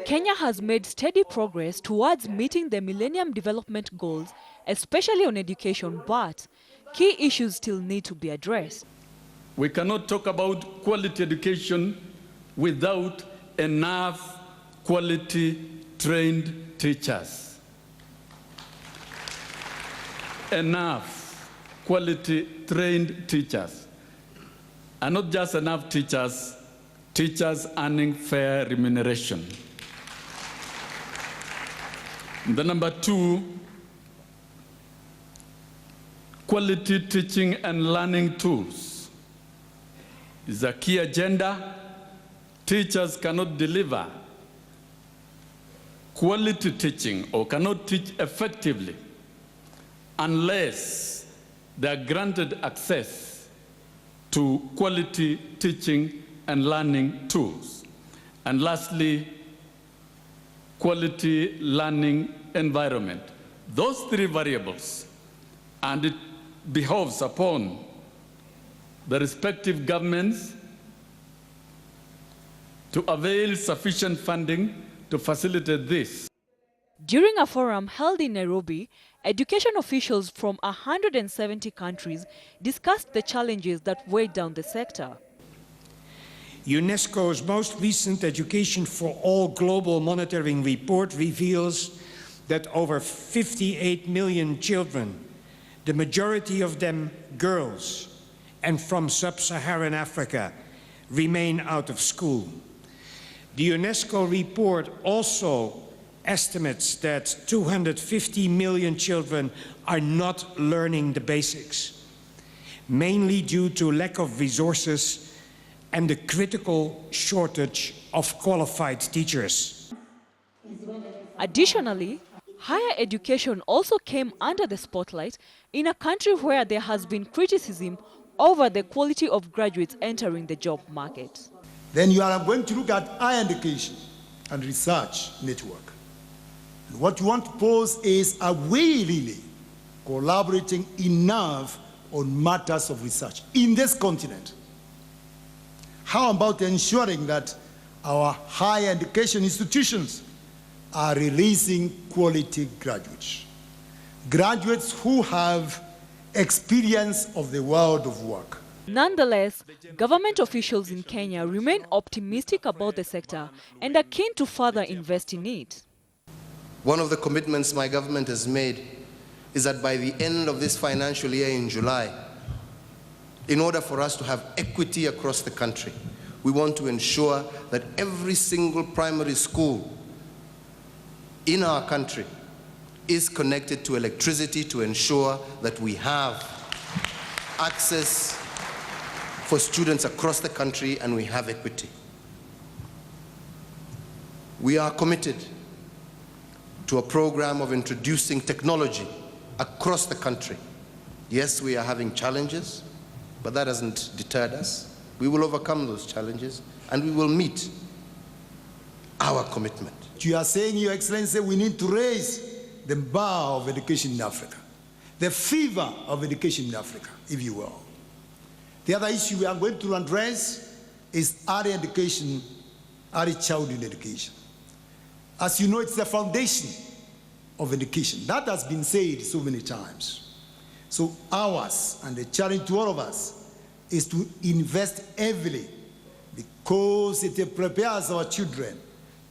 Kenya has made steady progress towards meeting the Millennium Development Goals, especially on education, but key issues still need to be addressed. We cannot talk about quality education without enough quality trained teachers. Enough quality trained teachers. And not just enough teachers, teachers earning fair remuneration. The number two, quality teaching and learning tools is a key agenda. Teachers cannot deliver quality teaching or cannot teach effectively unless they are granted access to quality teaching and learning tools. And lastly, quality learning environment. Those three variables, and it behoves upon the respective governments to avail sufficient funding to facilitate this. During a forum held in Nairobi, education officials from 170 countries discussed the challenges that weigh down the sector. UNESCO's most recent Education for All global monitoring report reveals that over 58 million children, the majority of them girls, and from sub-Saharan Africa, remain out of school. The UNESCO report also estimates that 250 million children are not learning the basics, mainly due to lack of resources and the critical shortage of qualified teachers. Additionally, higher education also came under the spotlight in a country where there has been criticism over the quality of graduates entering the job market. Then you are going to look at higher education and research network. And what you want to pose is, are we really collaborating enough on matters of research in this continent? How about ensuring that our higher education institutions are releasing quality graduates? Graduates who have experience of the world of work. Nonetheless, government officials in Kenya remain optimistic about the sector and are keen to further invest in it. One of the commitments my government has made is that by the end of this financial year in July, in order for us to have equity across the country, we want to ensure that every single primary school in our country is connected to electricity to ensure that we have access for students across the country and we have equity. We are committed to a program of introducing technology across the country. Yes, we are having challenges, but that hasn't deterred us. We will overcome those challenges and we will meet our commitment. You are saying, Your Excellency, we need to raise the bar of education in Africa, the fever of education in Africa, if you will. The other issue we are going to address is early education, early childhood education. As you know, it's the foundation of education. That has been said so many times. So ours, and the challenge to all of us, is to invest heavily because it prepares our children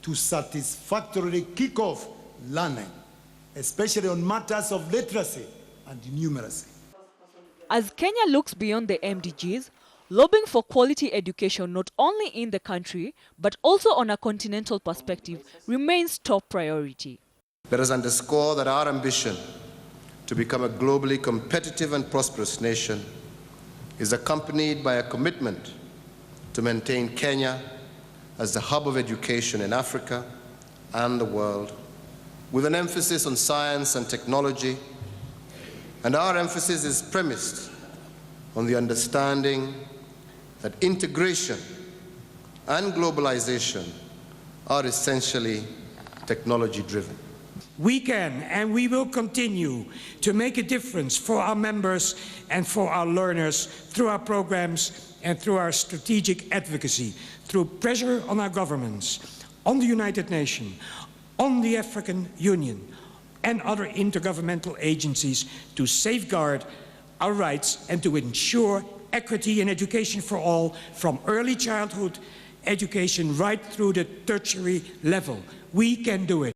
to satisfactorily kick off learning, especially on matters of literacy and numeracy. As Kenya looks beyond the MDGs, lobbying for quality education not only in the country, but also on a continental perspective, remains top priority. Let us underscore that our ambition to become a globally competitive and prosperous nation is accompanied by a commitment to maintain Kenya as the hub of education in Africa and the world, with an emphasis on science and technology. And our emphasis is premised on the understanding that integration and globalization are essentially technology-driven. We can and we will continue to make a difference for our members and for our learners through our programs and through our strategic advocacy, through pressure on our governments, on the United Nations, on the African Union, and other intergovernmental agencies to safeguard our rights and to ensure equity in education for all, from early childhood education right through the tertiary level. We can do it.